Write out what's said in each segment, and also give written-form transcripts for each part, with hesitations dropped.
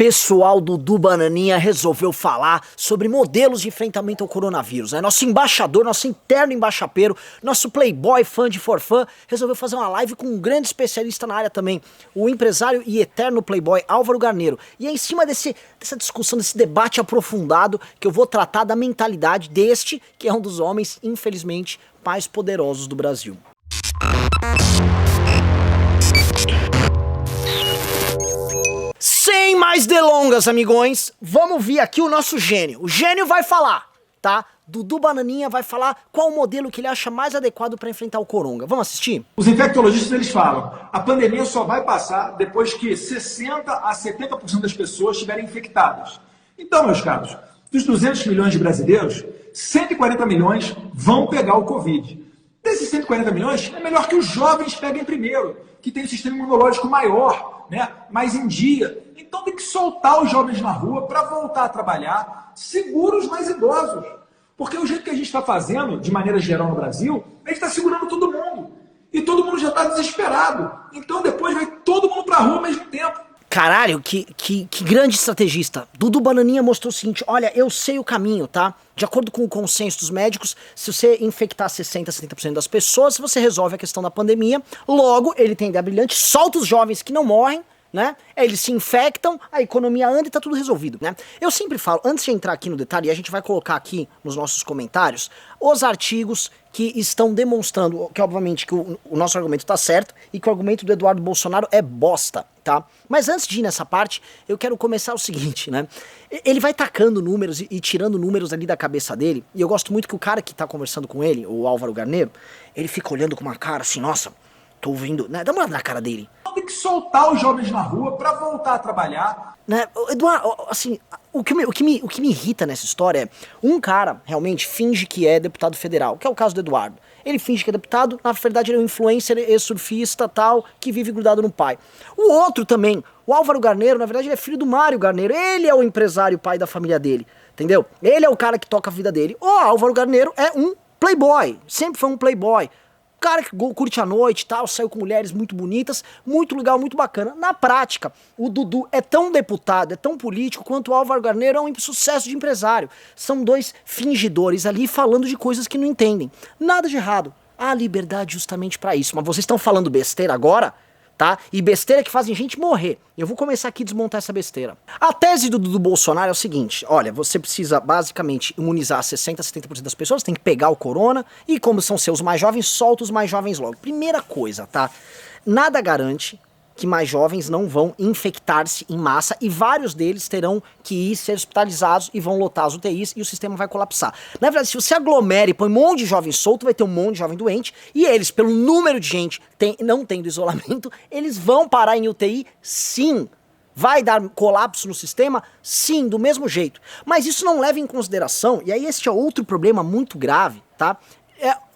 pessoal do Dudu Bananinha resolveu falar sobre modelos de enfrentamento ao coronavírus, né? Nosso embaixador, nosso interno embaixapeiro, nosso playboy fã de forfã, resolveu fazer uma live com um grande especialista na área também, o empresário e eterno playboy Álvaro Garneiro. E é em cima dessa discussão, desse debate aprofundado, que eu vou tratar da mentalidade deste, que é um dos homens, infelizmente, mais poderosos do Brasil. Sem mais delongas, amigões, vamos ver aqui o nosso gênio. O gênio vai falar, tá? Dudu Bananinha vai falar qual o modelo que ele acha mais adequado para enfrentar o coronga. Vamos assistir? Os infectologistas, eles falam, a pandemia só vai passar depois que 60% a 70% das pessoas estiverem infectadas. Então, meus caros, dos 200 milhões de brasileiros, 140 milhões vão pegar o Covid. Desses 140 milhões, é melhor que os jovens peguem primeiro, que tem um sistema imunológico maior, né, mais em dia. Então tem que soltar os jovens na rua para voltar a trabalhar, seguros mais idosos. Porque o jeito que a gente está fazendo, de maneira geral no Brasil, a gente está segurando todo mundo. E todo mundo já está desesperado. Então depois vai todo mundo para a rua ao mesmo tempo. Caralho, que grande estrategista. Dudu Bananinha mostrou o seguinte, olha, eu sei o caminho, tá? De acordo com o consenso dos médicos, se você infectar 60%, 70% das pessoas, você resolve a questão da pandemia. Logo, ele tem ideia brilhante, solta os jovens que não morrem, né? Eles se infectam, a economia anda e tá tudo resolvido, né? Eu sempre falo, antes de entrar aqui no detalhe, e a gente vai colocar aqui nos nossos comentários, os artigos que estão demonstrando que, obviamente, que o nosso argumento tá certo e que o argumento do Eduardo Bolsonaro é bosta, tá? Mas antes de ir nessa parte, eu quero começar o seguinte, né? Ele vai tacando números e tirando números ali da cabeça dele, e eu gosto muito que o cara que tá conversando com ele, o Álvaro Garneiro, ele fica olhando com uma cara assim, nossa, tô ouvindo, né? Dá uma olhada na cara dele. Tem que soltar os jovens na rua para voltar a trabalhar. Né? Eduardo, assim, o que me irrita nessa história é um cara realmente finge que é deputado federal, que é o caso do Eduardo. Ele finge que é deputado, na verdade ele é um influencer, surfista tal, que vive grudado no pai. O outro também, o Álvaro Garneiro, na verdade ele é filho do Mário Garneiro, ele é o empresário, pai da família dele, entendeu? Ele é o cara que toca a vida dele. O Álvaro Garneiro é um playboy, sempre foi um playboy. Cara que curte a noite e tal, saiu com mulheres muito bonitas, muito legal, muito bacana. Na prática, o Dudu é tão deputado, é tão político, quanto o Álvaro Garneiro é um sucesso de empresário. São dois fingidores ali falando de coisas que não entendem. Nada de errado. Há liberdade justamente pra isso. Mas vocês estão falando besteira agora, tá? E besteira que fazem gente morrer. Eu vou começar aqui a desmontar essa besteira. A tese do Bolsonaro é o seguinte, olha, você precisa basicamente imunizar 60% a 70% das pessoas, tem que pegar o corona, e como são seus mais jovens, solta os mais jovens logo. Primeira coisa, tá? Nada garante que mais jovens não vão infectar-se em massa e vários deles terão que ir ser hospitalizados e vão lotar as UTIs e o sistema vai colapsar. Na verdade, se você aglomera e põe um monte de jovem solto, vai ter um monte de jovem doente e eles, pelo número de gente não tendo isolamento, eles vão parar em UTI, sim. Vai dar colapso no sistema? Sim, do mesmo jeito. Mas isso não leva em consideração, e aí este é outro problema muito grave, tá?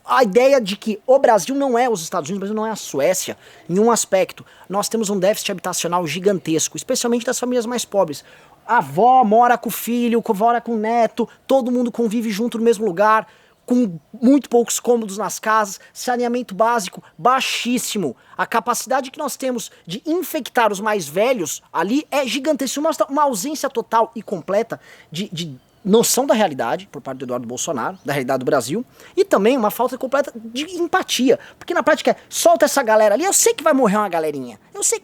A ideia de que o Brasil não é os Estados Unidos, o Brasil não é a Suécia, em um aspecto. Nós temos um déficit habitacional gigantesco, especialmente das famílias mais pobres. A avó mora com o filho, a avó mora com o neto, todo mundo convive junto no mesmo lugar, com muito poucos cômodos nas casas, saneamento básico baixíssimo. A capacidade que nós temos de infectar os mais velhos ali é gigantesca. Uma ausência total e completa de noção da realidade, por parte do Eduardo Bolsonaro, da realidade do Brasil, e também uma falta completa de empatia, porque na prática é, solta essa galera ali, eu sei que vai morrer uma galerinha, e você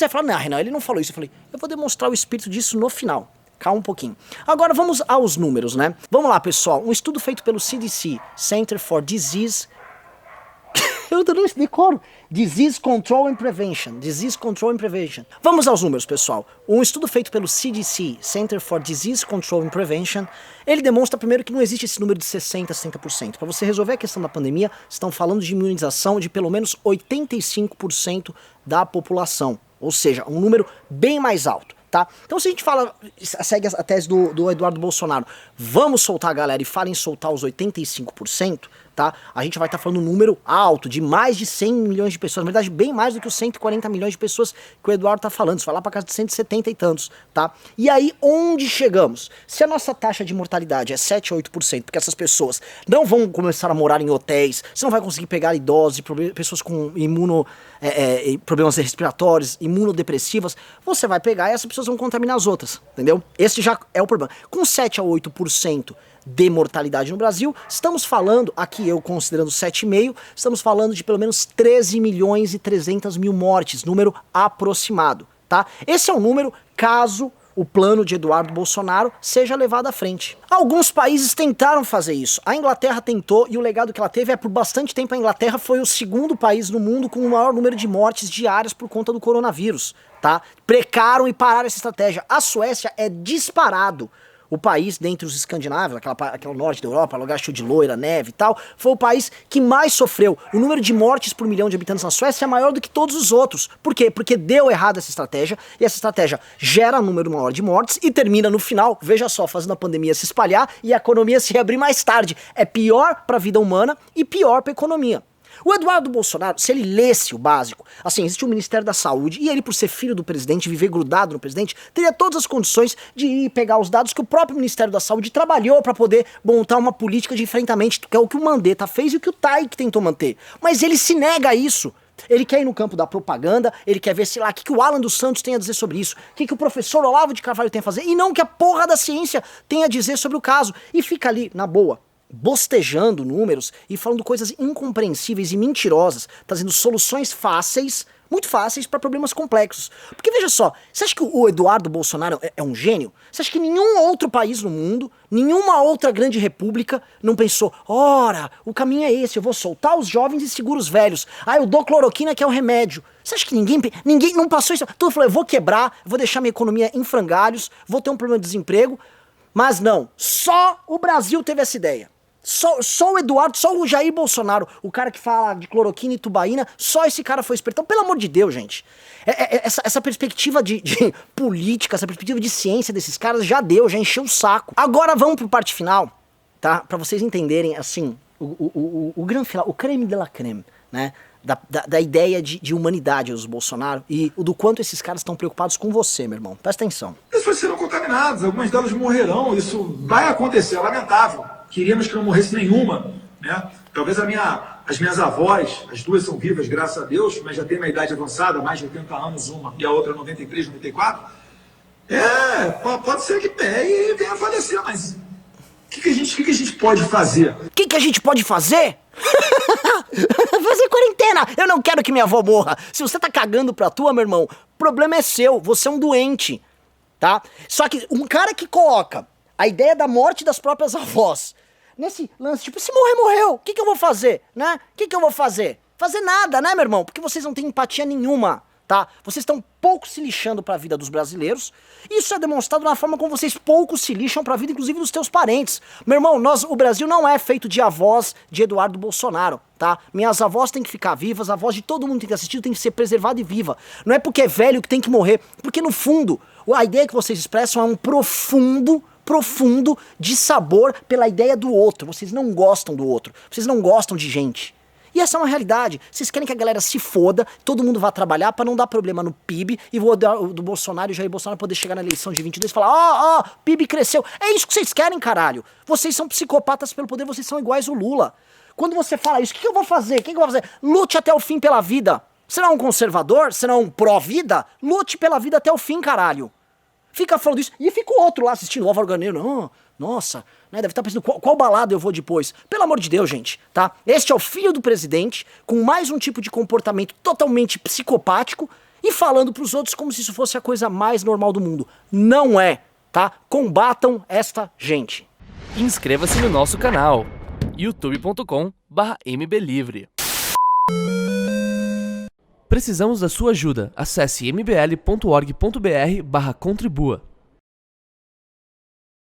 vai falar, não, Renan, ele não falou isso, eu falei, eu vou demonstrar o espírito disso no final, calma um pouquinho. Agora vamos aos números, né? Vamos lá, pessoal, um estudo feito pelo CDC, Center for Disease... Eu não decoro. Disease Control and Prevention. Disease Control and Prevention. Vamos aos números, pessoal. Um estudo feito pelo CDC, Center for Disease Control and Prevention, ele demonstra primeiro que não existe esse número de 60% a 70%. Para você resolver a questão da pandemia, estão falando de imunização de pelo menos 85% da população. Ou seja, um número bem mais alto. Tá? Então se a gente fala, segue a tese do Eduardo Bolsonaro, vamos soltar a galera e fala em soltar os 85%, tá? A gente vai estar falando um número alto, de mais de 100 milhões de pessoas, na verdade bem mais do que os 140 milhões de pessoas que o Eduardo tá falando, isso vai lá pra casa de 170 e tantos, tá? E aí, onde chegamos? Se a nossa taxa de mortalidade é 7 a 8%, porque essas pessoas não vão começar a morar em hotéis, você não vai conseguir pegar idosos, pessoas com problemas respiratórios, imunodepressivas, você vai pegar e essas pessoas vão contaminar as outras, entendeu? Esse já é o problema. Com 7 a 8% de mortalidade no Brasil, estamos falando, aqui eu considerando 7,5, estamos falando de pelo menos 13 milhões e 300 mil mortes, número aproximado, tá? Esse é o número caso o plano de Eduardo Bolsonaro seja levado à frente. Alguns países tentaram fazer isso. A Inglaterra tentou, e o legado que ela teve é por bastante tempo a Inglaterra foi o segundo país no mundo com o maior número de mortes diárias por conta do coronavírus, tá? Precaram e pararam essa estratégia. A Suécia é disparado o país, dentre os escandinavos, aquela norte da Europa, lugar cheio de loira, neve e tal, foi o país que mais sofreu. O número de mortes por milhão de habitantes na Suécia é maior do que todos os outros. Por quê? Porque deu errado essa estratégia, e essa estratégia gera um número maior de mortes e termina no final, veja só, fazendo a pandemia se espalhar e a economia se reabrir mais tarde. É pior para a vida humana e pior para a economia. O Eduardo Bolsonaro, se ele lesse o básico, assim, existe o Ministério da Saúde, e ele, por ser filho do presidente, viver grudado no presidente, teria todas as condições de ir pegar os dados que o próprio Ministério da Saúde trabalhou para poder montar uma política de enfrentamento, que é o que o Mandetta fez e o que o Taik tentou manter. Mas ele se nega a isso. Ele quer ir no campo da propaganda, ele quer ver, sei lá, o que o Alan dos Santos tem a dizer sobre isso, o que o professor Olavo de Carvalho tem a fazer, e não o que a porra da ciência tem a dizer sobre o caso. E fica ali, na boa, bostejando números e falando coisas incompreensíveis e mentirosas, trazendo soluções fáceis, muito fáceis para problemas complexos. Porque veja só, você acha que o Eduardo Bolsonaro é um gênio? Você acha que nenhum outro país no mundo, nenhuma outra grande república não pensou, ora, o caminho é esse, eu vou soltar os jovens e seguro os velhos, eu dou cloroquina que é o remédio. Você acha que ninguém não passou isso? Tudo falou, eu vou quebrar, vou deixar minha economia em frangalhos, vou ter um problema de desemprego, mas não, só o Brasil teve essa ideia. Só o Eduardo, só o Jair Bolsonaro, o cara que fala de cloroquina e tubaína, só esse cara foi esperto. Então, pelo amor de Deus, gente, essa perspectiva de política, essa perspectiva de ciência desses caras já deu, já encheu o saco. Agora vamos pro parte final, tá? Pra vocês entenderem, assim, o grande final, o creme de la creme, né? Da ideia de humanidade dos Bolsonaro e do quanto esses caras estão preocupados com você, meu irmão. Presta atenção. As pessoas serão contaminadas, algumas delas morrerão, isso vai acontecer, é lamentável. Queríamos que não morresse nenhuma, né? Talvez as minhas avós, as duas são vivas, graças a Deus, mas já tem uma idade avançada, mais de 80 anos uma, e a outra 93, 94. Pode ser que pegue e venha a falecer, mas o que a gente pode fazer? O que a gente pode fazer? Fazer quarentena! Eu não quero que minha avó morra. Se você tá cagando pra tua, meu irmão, o problema é seu, você é um doente, tá? Só que um cara que coloca a ideia da morte das próprias avós nesse lance, tipo, se morrer, morreu, o que eu vou fazer, né? O que eu vou fazer? Fazer nada, né, meu irmão? Porque vocês não têm empatia nenhuma, tá? Vocês estão pouco se lixando pra vida dos brasileiros. Isso é demonstrado na forma como vocês pouco se lixam pra vida, inclusive, dos teus parentes. Meu irmão, o Brasil não é feito de avós de Eduardo Bolsonaro, tá? Minhas avós têm que ficar vivas, a avós de todo mundo que tem que assistir tem que ser preservada e viva. Não é porque é velho que tem que morrer, porque no fundo, a ideia que vocês expressam é um profundo dissabor pela ideia do outro. Vocês não gostam do outro, vocês não gostam de gente. E essa é uma realidade. Vocês querem que a galera se foda, todo mundo vá trabalhar pra não dar problema no PIB e o do Bolsonaro e o Jair Bolsonaro poder chegar na eleição de 22 e falar, PIB cresceu. É isso que vocês querem, caralho. Vocês são psicopatas pelo poder, vocês são iguais ao Lula. Quando você fala isso, o que eu vou fazer? O que eu vou fazer? Lute até o fim pela vida. Será um conservador? Será um pró-vida? Lute pela vida até o fim, caralho. Fica falando isso, e fica o outro lá assistindo o Álvaro Garneiro, nossa, né, deve estar pensando qual balada eu vou depois. Pelo amor de Deus, gente, tá? Este é o filho do presidente, com mais um tipo de comportamento totalmente psicopático, e falando pros outros como se isso fosse a coisa mais normal do mundo. Não é, tá? Combatam esta gente. Inscreva-se no nosso canal, youtube.com/mblivre. Precisamos da sua ajuda. Acesse mbl.org.br/contribua.